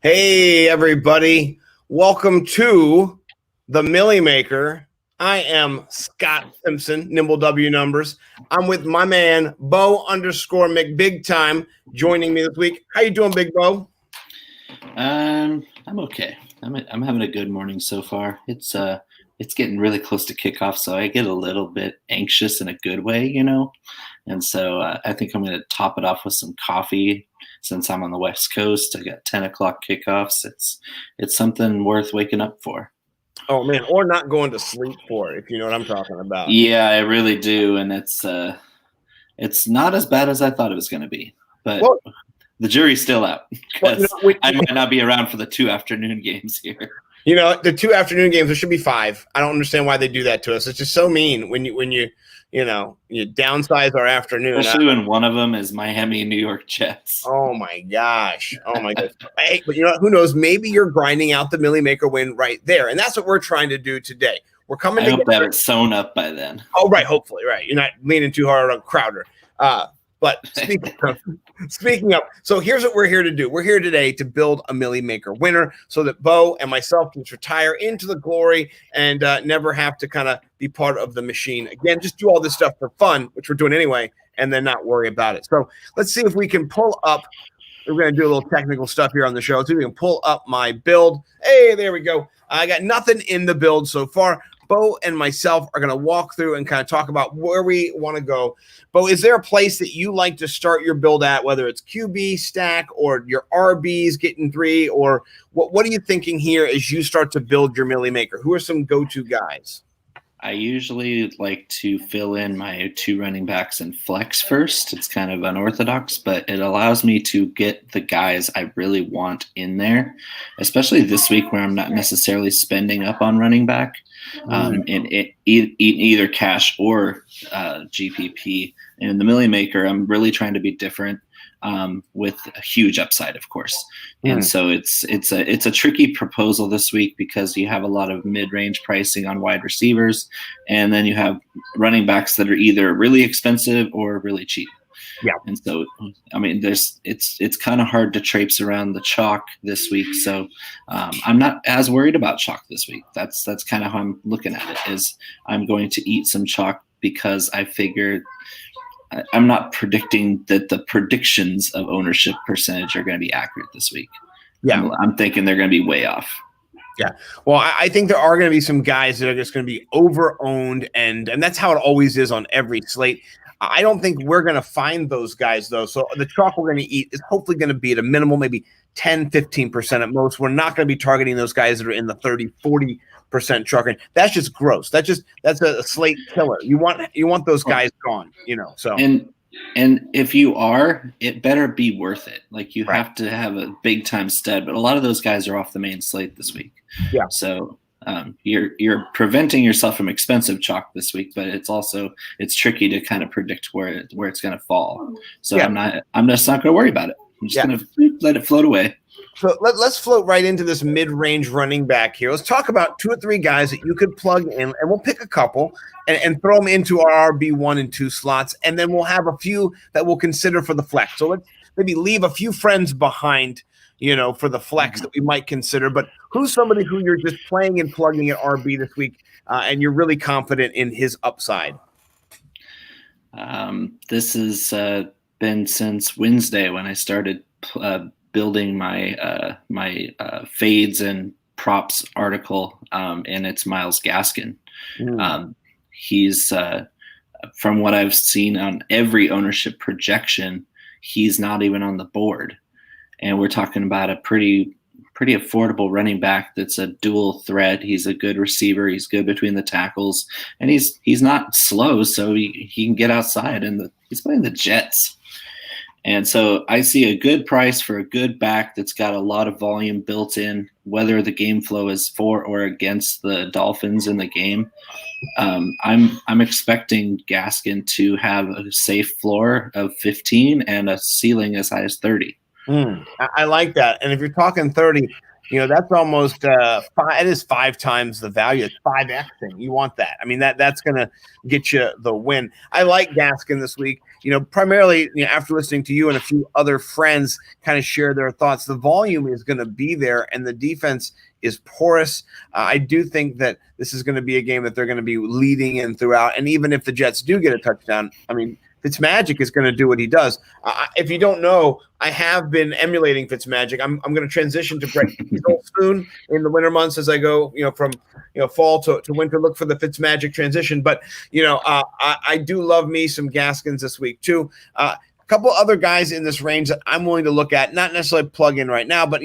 Hey, everybody. Welcome to the Milly Maker. I am Scott Simpson, Nimble W Numbers. I'm with my man, Bo_McBigTime, joining me this week. How you doing, Big Bo? I'm okay. I'm having a good morning so far. It's getting really close to kickoff, so I get a little bit anxious in a good way, And so I think I'm going to top it off with some coffee since I'm on the West Coast. I got 10 o'clock kickoffs. It's something worth waking up for. Oh man, or not going to sleep for, if you know what I'm talking about. Yeah, I really do, and it's not as bad as I thought it was going to be, but. Well, the jury's still out because I might not be around for the 2 afternoon games here. The 2 afternoon games, there should be 5. I don't understand why they do that to us. It's just so mean when you downsize our afternoon. Especially when one of them is Miami, New York Jets. Oh my gosh. Hey, but who knows? Maybe you're grinding out the Milly Maker win right there. And that's what we're trying to do today. We're coming together. I hope to have it sewn up by then. Oh, right. Hopefully, right. You're not leaning too hard on Crowder. But speaking of, so here's what we're here to do. We're here today to build a Milly Maker winner so that Bo and myself can retire into the glory and never have to kind of be part of the machine again. Just do all this stuff for fun, which we're doing anyway, and then not worry about it. So let's see if we can pull up. We're going to do a little technical stuff here on the show. Let's see if we can pull up my build. Hey, there we go. I got nothing in the build so far. Bo and myself are going to walk through and kind of talk about where we want to go. Bo, is there a place that you like to start your build at, whether it's QB stack or your RBs getting 3, or what are you thinking here as you start to build your Milly Maker? Who are some go-to guys? I usually like to fill in my 2 running backs and flex first. It's kind of unorthodox, but it allows me to get the guys I really want in there, especially this week where I'm not necessarily spending up on running back in either cash or GPP. In the Milly Maker, I'm really trying to be different with a huge upside, of course. And so it's a tricky proposal this week because you have a lot of mid-range pricing on wide receivers, and then you have running backs that are either really expensive or really cheap. Yeah. And so, I mean, it's kind of hard to traipse around the chalk this week. So I'm not as worried about chalk this week. That's kind of how I'm looking at it, is I'm going to eat some chalk because I figured I'm not predicting that the predictions of ownership percentage are going to be accurate this week. Yeah. I'm thinking they're going to be way off. Yeah. Well, I think there are going to be some guys that are just going to be over-owned, and that's how it always is on every slate. I don't think we're going to find those guys, though. So the chalk we're going to eat is hopefully going to be at a minimal, maybe 10, 15% at most. We're not going to be targeting those guys that are in the 30, 40% chalk. That's just gross. That's a slate killer. You want those guys gone, so. And if you are, it better be worth it. Like you have to have a big time stud, but a lot of those guys are off the main slate this week. Yeah. So you're preventing yourself from expensive chalk this week, but it's tricky to kind of predict where it's going to fall. So yeah. I'm just not going to worry about it. I'm just going to let it float away. So let's float right into this mid-range running back here. Let's talk about 2 or 3 guys that you could plug in, and we'll pick a couple and throw them into our RB1 and 2 slots, and then we'll have a few that we'll consider for the flex. So let's maybe leave a few friends behind, for the flex that we might consider. But who's somebody who you're just playing and plugging at RB this week, and you're really confident in his upside? This has been since Wednesday when I started building my fades and props article, and it's Myles Gaskin. He's from what I've seen on every ownership projection, he's not even on the board, and we're talking about a pretty affordable running back that's a dual threat. He's a good receiver. He's good between the tackles, and he's not slow, so he can get outside. And he's playing the Jets. And so I see a good price for a good back that's got a lot of volume built in, whether the game flow is for or against the Dolphins in the game. I'm expecting Gaskin to have a safe floor of 15 and a ceiling as high as 30. I like that. And if you're talking 30, that's almost it is 5 times the value. It's 5xing. You want that. I mean, that's going to get you the win. I like Gaskin this week. Primarily after listening to you and a few other friends kind of share their thoughts, the volume is going to be there and the defense is porous. I do think that this is going to be a game that they're going to be leading in throughout. And even if the Jets do get a touchdown, I mean, Fitzmagic is going to do what he does. If you don't know, I have been emulating Fitzmagic. I'm going to transition to Brett Diesel soon in the winter months as I go, from fall to winter. Look for the Fitzmagic transition. But I do love me some Gaskins this week too. A couple other guys in this range that I'm willing to look at, not necessarily plug in right now, but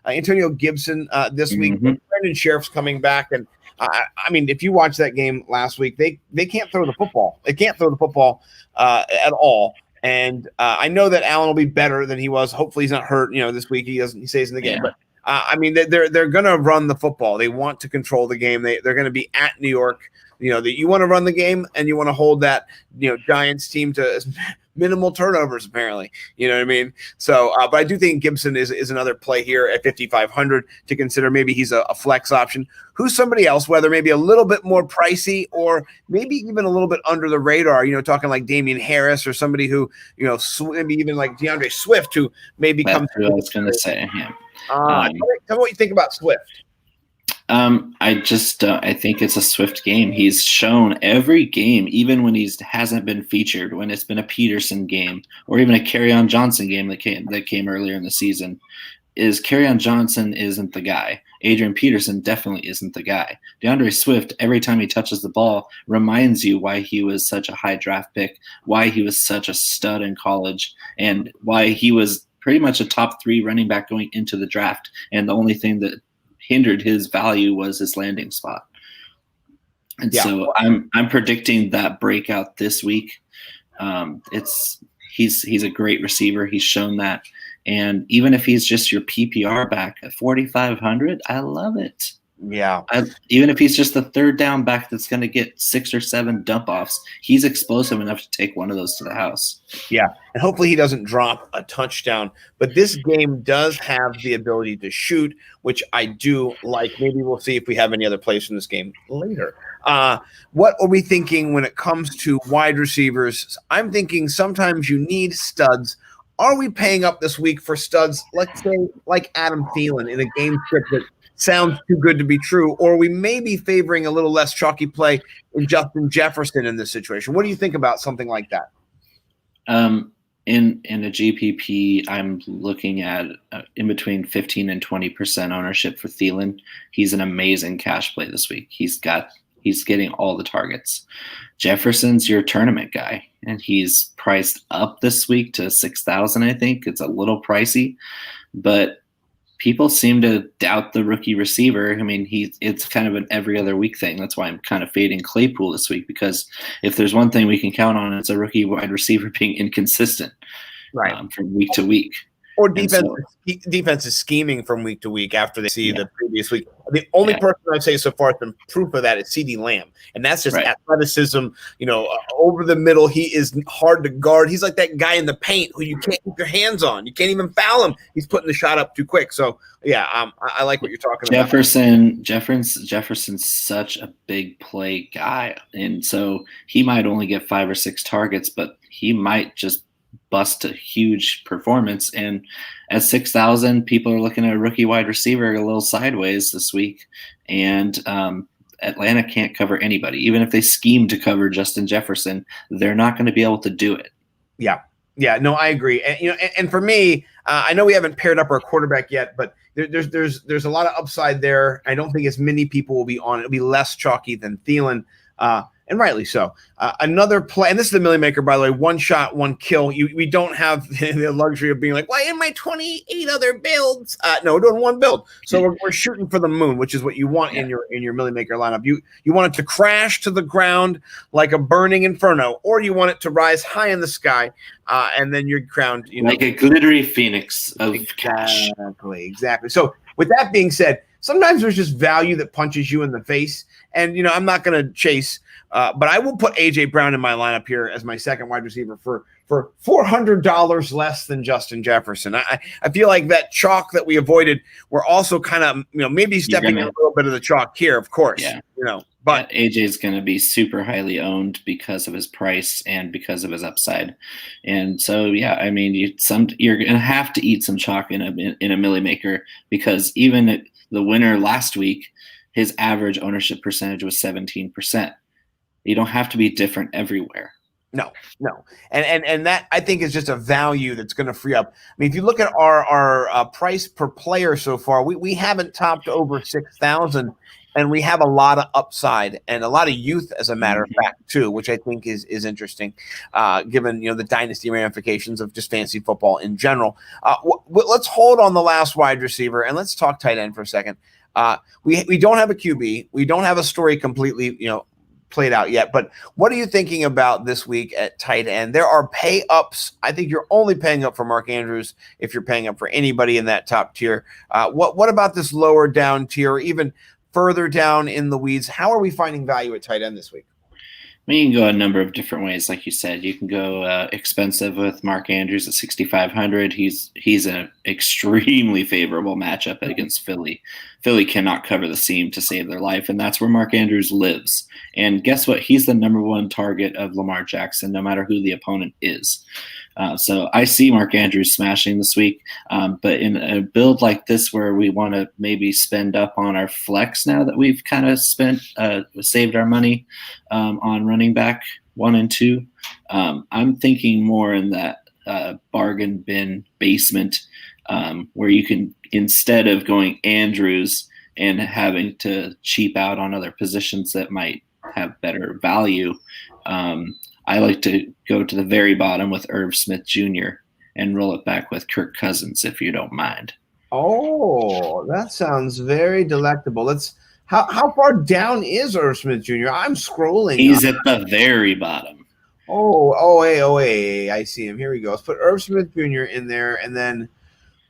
Antonio Gibson this week. Brendan Sheriff's coming back, and I mean, if you watch that game last week, they can't throw the football. They can't throw the football at all. And I know that Allen will be better than he was. Hopefully, he's not hurt. This week he stays in the game. Yeah. But I mean, they're going to run the football. They want to control the game. They're going to be at New York. That you want to run the game and you want to hold that Giants team to minimal turnovers. Apparently, you know what I mean. So, but I do think Gibson is another play here at 5,500 to consider. Maybe he's a flex option. Who's somebody else, whether maybe a little bit more pricey or maybe even a little bit under the radar? Talking like Damian Harris or somebody who maybe even like DeAndre Swift, who maybe comes. That's what I was going to say. Yeah. Tell me what you think about Swift. I think it's a Swift game. He's shown every game, even when he hasn't been featured, when it's been a Peterson game or even a Kerryon Johnson game that came earlier in the season, is Kerryon Johnson isn't the guy. Adrian Peterson definitely isn't the guy. DeAndre Swift, every time he touches the ball, reminds you why he was such a high draft pick, why he was such a stud in college, and why he was pretty much a top 3 running back going into the draft. And the only thing that hindered his value was his landing spot. And so I'm predicting that breakout this week. He's a great receiver. He's shown that. And even if he's just your PPR back at 4,500, I love it. Yeah. Even if he's just the third down back that's going to get 6 or 7 dump offs, he's explosive enough to take one of those to the house. Yeah. And hopefully he doesn't drop a touchdown. But this game does have the ability to shoot, which I do like. Maybe we'll see if we have any other plays from this game later. What are we thinking when it comes to wide receivers? I'm thinking sometimes you need studs. Are we paying up this week for studs, let's say, like Adam Thielen in a game script that sounds too good to be true, or we may be favoring a little less chalky play in Justin Jefferson in this situation? What do you think about something like that? In a GPP, I'm looking at in between 15 and 20% ownership for Thielen. He's an amazing cash play this week. He's getting all the targets. Jefferson's your tournament guy, and he's priced up this week to 6,000. I think it's a little pricey, but people seem to doubt the rookie receiver. I mean, it's kind of an every other week thing. That's why I'm kind of fading Claypool this week, because if there's one thing we can count on, it's a rookie wide receiver being inconsistent, right, from week to week. Or defense is scheming from week to week after they see the previous week. The only person I'd say so far has been proof of that is CeeDee Lamb. And that's just athleticism, over the middle. He is hard to guard. He's like that guy in the paint who you can't keep your hands on. You can't even foul him. He's putting the shot up too quick. So, I like what you're talking about. Jefferson's such a big play guy. And so he might only get 5 or 6 targets, but he might just bust a huge performance. And at 6,000, people are looking at a rookie wide receiver a little sideways this week. And Atlanta can't cover anybody. Even if they scheme to cover Justin Jefferson, they're not going to be able to do it. Yeah. Yeah, no, I agree. And, and for me, I know we haven't paired up our quarterback yet, but there's a lot of upside there. I don't think as many people will be on it. It'll be less chalky than Thielen. And rightly so. Another play, and this is the Milly Maker, by the way, 1 shot, 1 kill. We don't have the luxury of being like, why in my 28 other builds? No, we're doing 1 build. So we're shooting for the moon, which is what you want in your Milly Maker lineup. You want it to crash to the ground like a burning inferno, or you want it to rise high in the sky, and then you're crowned. Like a glittery phoenix of cash. Exactly. So with that being said, sometimes there's just value that punches you in the face. And, I'm not going to chase, but I will put A.J. Brown in my lineup here as my second wide receiver for for $400 less than Justin Jefferson. I feel like that chalk that we avoided, we're also kind of, maybe stepping in a little bit of the chalk here, of course. Yeah. But AJ is going to be super highly owned because of his price and because of his upside. And so, yeah, I mean, you're going to have to eat some chalk in a Milly Maker, because even the winner last week, his average ownership percentage was 17%. You don't have to be different everywhere. No. And that, I think, is just a value that's going to free up. I mean, if you look at our price per player so far, we haven't topped over 6,000, and we have a lot of upside and a lot of youth, as a matter of fact, too, which I think is interesting, given the dynasty ramifications of just fantasy football in general. Let's hold on the last wide receiver, and let's talk tight end for a second. We don't have a QB. We don't have a story completely, played out yet, but what are you thinking about this week at tight end? There are pay ups. I think you're only paying up for Mark Andrews if you're paying up for anybody in that top tier. What about this lower down tier, or even further down in the weeds? How are we finding value at tight end this week? You can go a number of different ways. Like you said, you can go expensive with Mark Andrews at 6,500. He's an extremely favorable matchup against Philly. Philly cannot cover the seam to save their life, and that's where Mark Andrews lives. And guess what? He's the number one target of Lamar Jackson, no matter who the opponent is. So I see Mark Andrews smashing this week, but in a build like this where we want to maybe spend up on our flex, now that we've kind of saved our money on running back 1 and 2, I'm thinking more in that bargain bin basement, where you can, instead of going Andrews and having to cheap out on other positions that might have better value, I like to go to the very bottom with Irv Smith Jr. and roll it back with Kirk Cousins, if you don't mind. Oh, that sounds very delectable. How far down is Irv Smith Jr.? I'm scrolling. He's at the very bottom. Hey, I see him. Here we go. Let's put Irv Smith Jr. in there, and then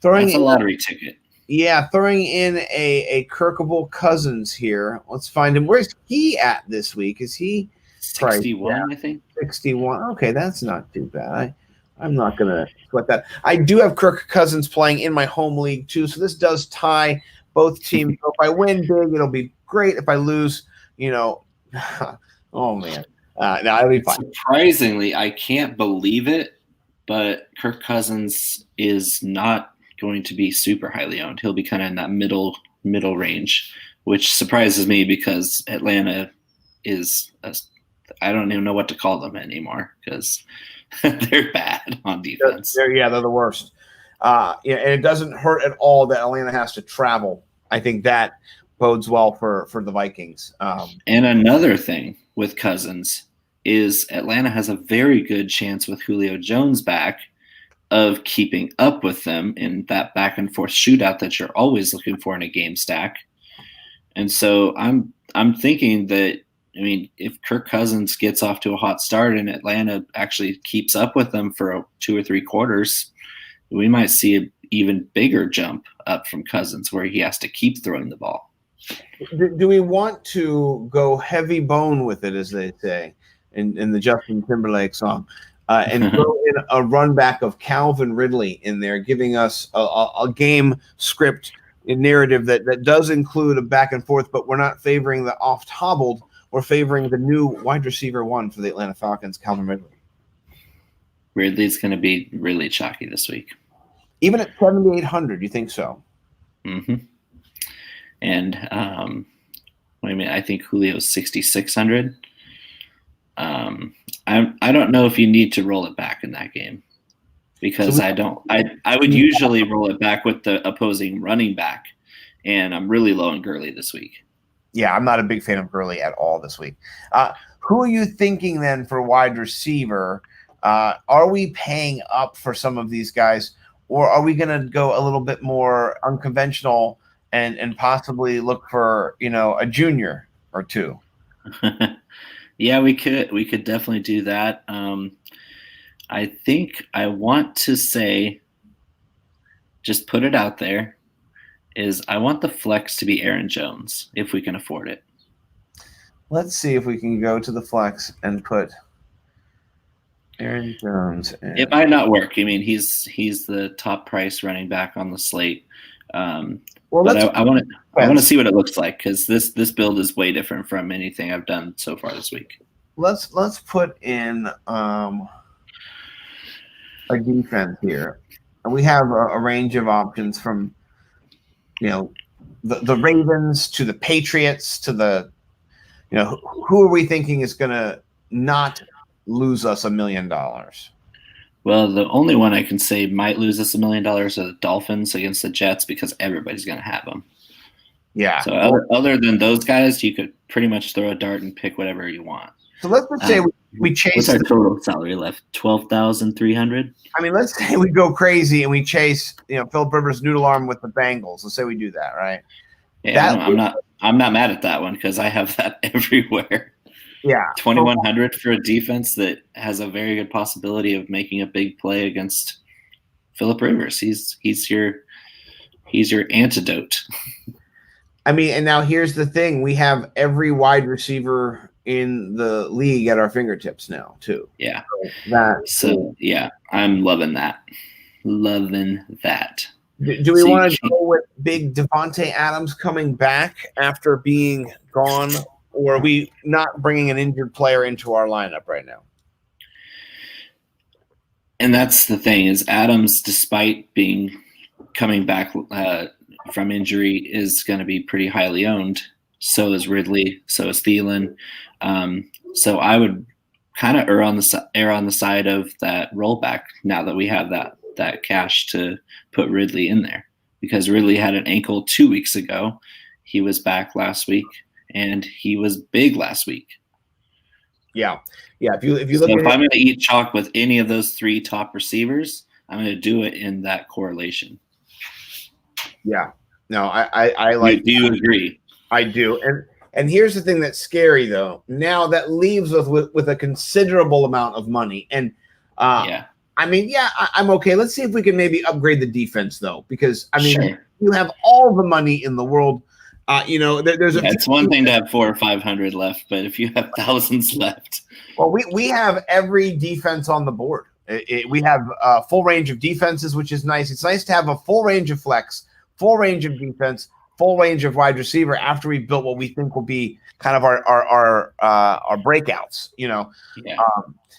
throwing That's a lottery ticket. Yeah, throwing in a Kirkable Cousins here. Let's find him. Where's he at this week? Is he 61, I think. 61. Okay, that's not too bad. I'm not going to sweat that. I do have Kirk Cousins playing in my home league, too, so this does tie both teams. So if I win big, it'll be great. If I lose, oh, man. No, it'll be fine. Surprisingly, I can't believe it, but Kirk Cousins is not going to be super highly owned. He'll be kind of in that middle range, which surprises me, because Atlanta is I don't even know what to call them anymore, because they're bad on defense. They're the worst. And it doesn't hurt at all that Atlanta has to travel. I think that bodes well for the Vikings. And another thing with Cousins is Atlanta has a very good chance with Julio Jones back of keeping up with them in that back and forth shootout that you're always looking for in a game stack. And so I'm thinking that, if Kirk Cousins gets off to a hot start and Atlanta actually keeps up with them for 2 or 3 quarters, we might see an even bigger jump up from Cousins, where he has to keep throwing the ball. Do we want to go heavy bone with it, as they say in the Justin Timberlake song, and throw in a run back of Calvin Ridley in there, giving us a game script narrative that does include a back and forth, but we're not favoring the oft-hobbled. We're favoring the new wide receiver 1 for the Atlanta Falcons, Calvin Ridley. Ridley's going to be really chalky this week. Even at 7,800, you think so? Mm-hmm. And I think Julio's 6,600. I don't know if you need to roll it back in that game, because I would usually roll it back with the opposing running back, and I'm really low on Gurley this week. Yeah, I'm not a big fan of Gurley at all this week. Who are you thinking then for wide receiver? Are we paying up for some of these guys, or are we going to go a little bit more unconventional and possibly look for a junior or 2? Yeah, we could definitely do that. I think I want to say, just put it out there, is I want the flex to be Aaron Jones, if we can afford it. Let's see if we can go to the flex and put Aaron Jones. It might not work. I mean, he's the top price running back on the slate. But I want to see what it looks like, because this build is way different from anything I've done so far this week. Let's put in a defense here. And we have a range of options from, the Ravens to the Patriots to the, who are we thinking is going to not lose us $1 million? Well, the only one I can say might lose us $1 million are the Dolphins against the Jets, because everybody's going to have them. Yeah. So other than those guys, you could pretty much throw a dart and pick whatever you want. So let's say we chase. What's our total salary left? 12,300. I mean, let's say we go crazy and we chase, Philip Rivers noodle arm with the Bengals. Let's say we do that, right? Yeah, I'm not mad at that one, because I have that everywhere. Yeah, 2,100 for a defense that has a very good possibility of making a big play against Philip Rivers. He's your antidote. I mean, and now here's the thing: we have every wide receiver in the league at our fingertips now, too. Yeah. So I'm loving that. Loving that. Do we want to go with big Devontae Adams coming back after being gone, or are we not bringing an injured player into our lineup right now? And that's the thing, is Adams, despite coming back from injury, is going to be pretty highly owned. So is Ridley. So is Thielen. So I would kind of err on the side of that rollback now that we have that cash to put Ridley in there, because Ridley had an ankle 2 weeks ago. He was back last week, and he was big last week. Yeah. If you look, if I'm going to eat chalk with any of those three top receivers, I'm going to do it in that correlation. Yeah. No, I like. Do you agree? I do. And here's the thing that's scary, though. Now that leaves us with a considerable amount of money. And I mean, I'm okay. Let's see if we can maybe upgrade the defense, though, because you have all the money in the world. It's one thing to have 400 or 500 left, but if you have thousands left, well, we have every defense on the board. We have a full range of defenses, which is nice. It's nice to have a full range of flex, full range of defense, full range of wide receiver after we've built what we think will be kind of our breakouts.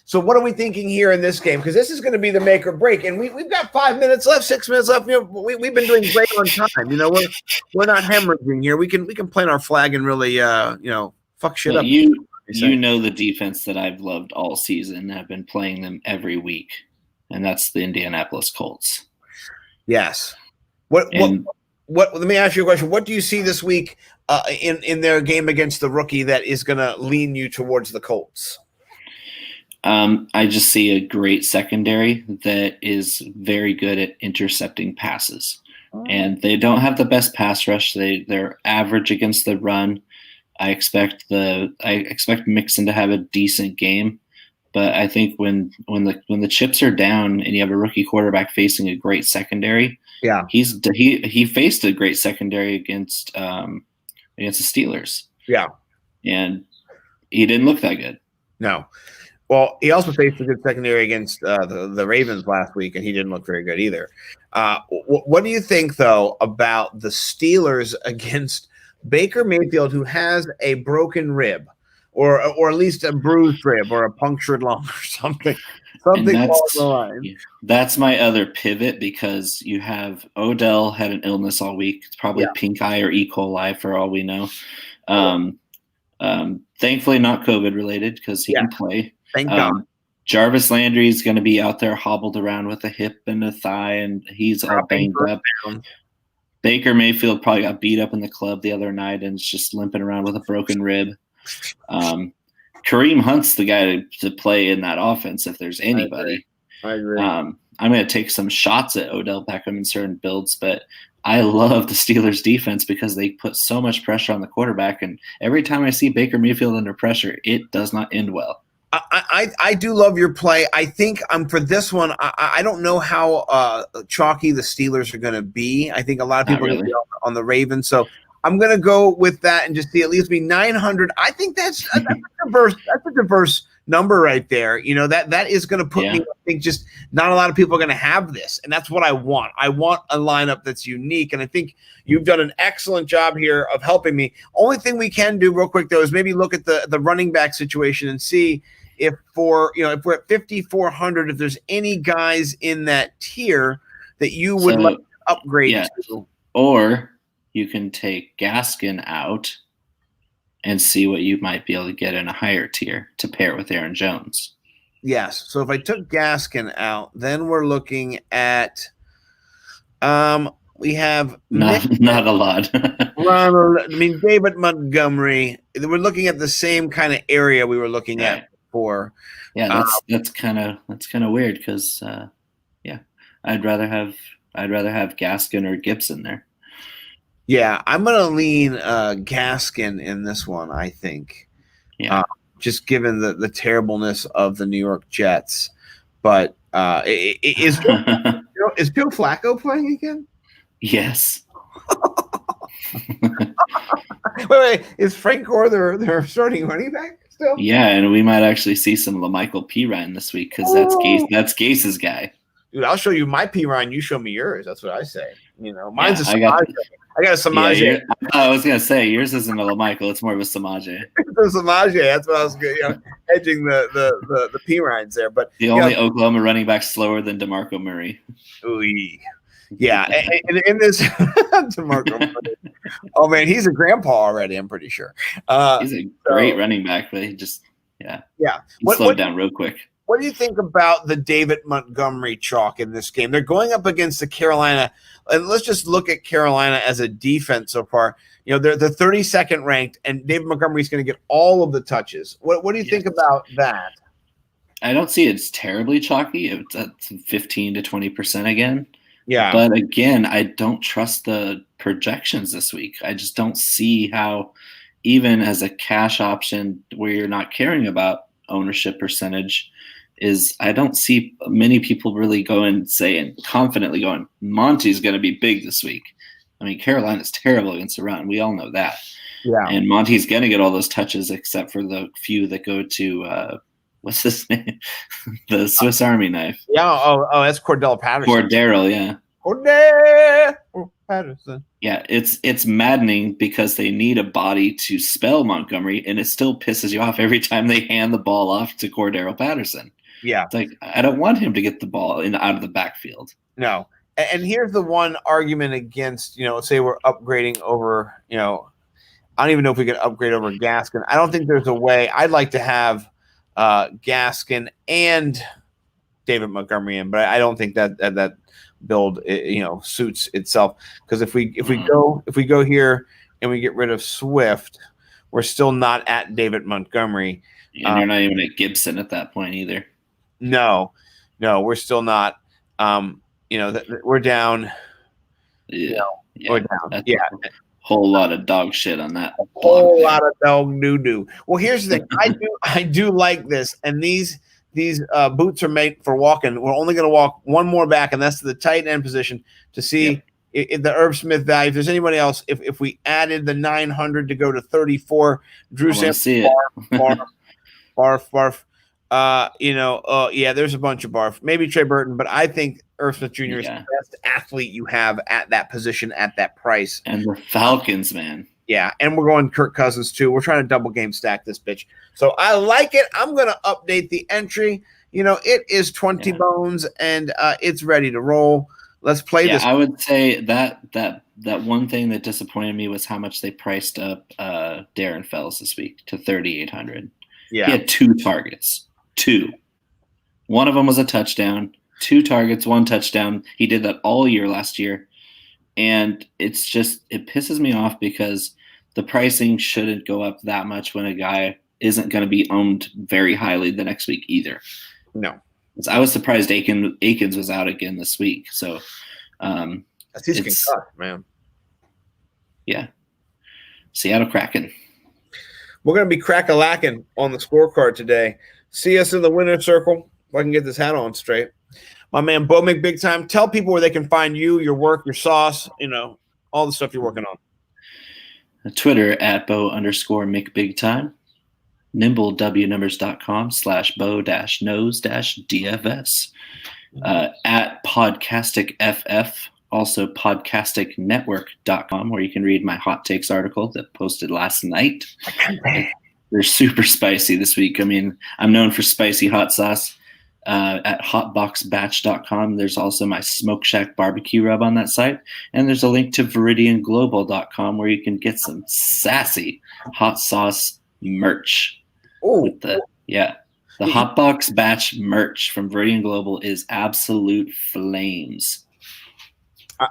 So what are we thinking here in this game? Because this is going to be the make or break, and we've got 5 minutes left, 6 minutes left. We've been doing great on time. We're not hemorrhaging here. We can plant our flag and really fuck shit up. You know the defense that I've loved all season. I've been playing them every week, and that's the Indianapolis Colts. Yes. What? Let me ask you a question. What do you see this week in their game against the rookie that is going to lean you towards the Colts? I just see a great secondary that is very good at intercepting passes. And they don't have the best pass rush. They're average against the run. I expect Mixon to have a decent game, but I think when the chips are down and you have a rookie quarterback facing a great secondary, he faced a great secondary against the Steelers. Yeah, and he didn't look that good. No. Well, he also faced a good secondary against the Ravens last week, and he didn't look very good either. What do you think, though, about the Steelers against Baker Mayfield, who has a broken rib, or at least a bruised rib, or a punctured lung, or something along the line? That's my other pivot, because you have Odell had an illness all week. It's probably pink eye or E. coli for all we know. Thankfully, not COVID related, because he can play. Thank God. Jarvis Landry is going to be out there hobbled around with a hip and a thigh, and he's all banged up. Baker Mayfield probably got beat up in the club the other night and is just limping around with a broken rib. Kareem Hunt's the guy to play in that offense if there's anybody. I agree. I'm going to take some shots at Odell Beckham in certain builds, but I love the Steelers defense because they put so much pressure on the quarterback, and every time I see Baker Mayfield under pressure, it does not end well. I do love your play. I think for this one, I don't know how chalky the Steelers are going to be. I think a lot of people are going to be on the Ravens. So I'm going to go with that and just see at least be 900. I think that's a diverse number right there. That is going to put me, I think, just not a lot of people are going to have this. And that's what I want. I want a lineup that's unique. And I think you've done an excellent job here of helping me. Only thing we can do real quick, though, is maybe look at the running back situation and see if we're at 5,400, if there's any guys in that tier that you would like to upgrade to. Or you can take Gaskin out and see what you might be able to get in a higher tier to pair with Aaron Jones. Yes. So if I took Gaskin out, then we're looking at we have not a lot. David Montgomery. We're looking at the same kind of area we were looking at before. Yeah, that's kind of weird because I'd rather have Gaskin or Gibson there. Yeah, I'm going to lean Gaskin in this one, I think. Yeah. Just given the terribleness of the New York Jets. But is Joe Flacco playing again? Yes. Wait. Is Frank Gore their starting running back still? Yeah, and we might actually see some LaMichael Pirine this week because that's Gase's guy. Dude, I'll show you my Pirine. You show me yours. That's what I say. Mine's a Samaje. I got a Samaje. Yeah, I was gonna say yours isn't a LaMichael. It's more of a Samaje. It's a Samaje. That's what I was good. Hedging the Pirines there. But the only Oklahoma running back slower than DeMarco Murray. Ooh. Yeah, and in this DeMarco Murray. Oh man, he's a grandpa already. I'm pretty sure. He's a great running back, but he just slowed down real quick. What do you think about the David Montgomery chalk in this game? They're going up against the Carolina, and let's just look at Carolina as a defense so far. They're 32nd ranked, and David Montgomery is going to get all of the touches. What do you think about that? I don't see it's terribly chalky. It's at 15 to 20% again. Yeah. But again, I don't trust the projections this week. I just don't see how, even as a cash option where you're not caring about ownership percentage, I don't see many people really confidently going, Monty's going to be big this week. I mean, Carolina's terrible against the run. We all know that. Yeah. And Monty's going to get all those touches except for the few that go to what's his name? The Swiss Army knife. Yeah. Oh, that's Cordell Patterson. Cordero, yeah. Cordell Patterson. Yeah, it's maddening because they need a body to spell Montgomery, and it still pisses you off every time they hand the ball off to Cordero Patterson. Yeah. It's like, I don't want him to get the ball out of the backfield. No. And here's the one argument against, say we're upgrading over, I don't even know if we could upgrade over Gaskin. I don't think there's a way. I'd like to have Gaskin and David Montgomery in, but I don't think that build suits itself, because if we go here and we get rid of Swift, we're still not at David Montgomery. And you're not even at Gibson at that point either. No, we're still not. We're down. We're down. Yeah. A whole lot of dog shit on that. A whole lot of dog doo-doo. Well, here's the thing. I do like this, and these boots are made for walking. We're only going to walk one more back, and that's to the tight end position to see if the Irv Smith value. If there's anybody else, if we added the 900 to go to 34, Drew Sample, barf. There's a bunch of barf. Maybe Trey Burton, but I think Irv Smith Jr. is the best athlete you have at that position at that price. And the Falcons, man. Yeah, and we're going Kirk Cousins too. We're trying to double game stack this bitch. So I like it. I'm going to update the entry. It is 20 bones, and it's ready to roll. Let's play this. I would say that one thing that disappointed me was how much they priced up Darren Fells this week to 3,800. Yeah. He had 2 targets. 2. One of them was a touchdown. 2 targets, 1 touchdown. He did that all year last year. And it pisses me off because the pricing shouldn't go up that much when a guy isn't going to be owned very highly the next week either. No. I was surprised Akins was out again this week. So he's concussed, man. Yeah. Seattle Kraken. We're going to be crack-a-lacking on the scorecard today. See us in the winner's circle if I can get this hat on straight. My man, Bo Big Time. Tell people where they can find you, your work, your sauce, all the stuff you're working on. Twitter at Bo_McBigTime. nimblewnumbers.com/bow-nose-dfs. At PodcasticFF, also podcasticnetwork.com, where you can read my hot takes article that posted last night. They're super spicy this week. I mean, I'm known for spicy hot sauce. At hotboxbatch.com, there's also my Smoke Shack barbecue rub on that site. And there's a link to ViridianGlobal.com where you can get some sassy hot sauce merch. Oh, The Hotbox Batch merch from Viridian Global is absolute flames.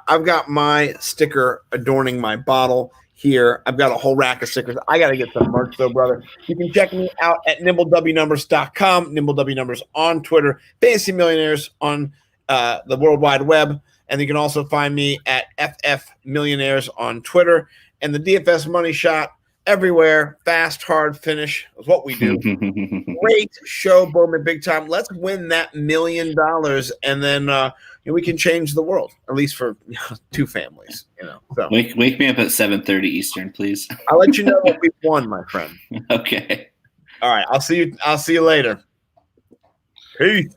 I've got my sticker adorning my bottle here. I've got a whole rack of stickers. I got to get some merch, though, brother. You can check me out at nimblewnumbers.com, nimblewnumbers on Twitter, Fantasy Millionaires on the World Wide Web. And you can also find me at FF Millionaires on Twitter. And the DFS Money Shot everywhere. Fast, hard finish is what we do. Great show, Bowman, big time. Let's win that $1 million, and then we can change the world, at least for two families. So wake me up at 7:30 Eastern, please. I'll let you know what we've won, my friend. Okay. All right. I'll see you later. Peace.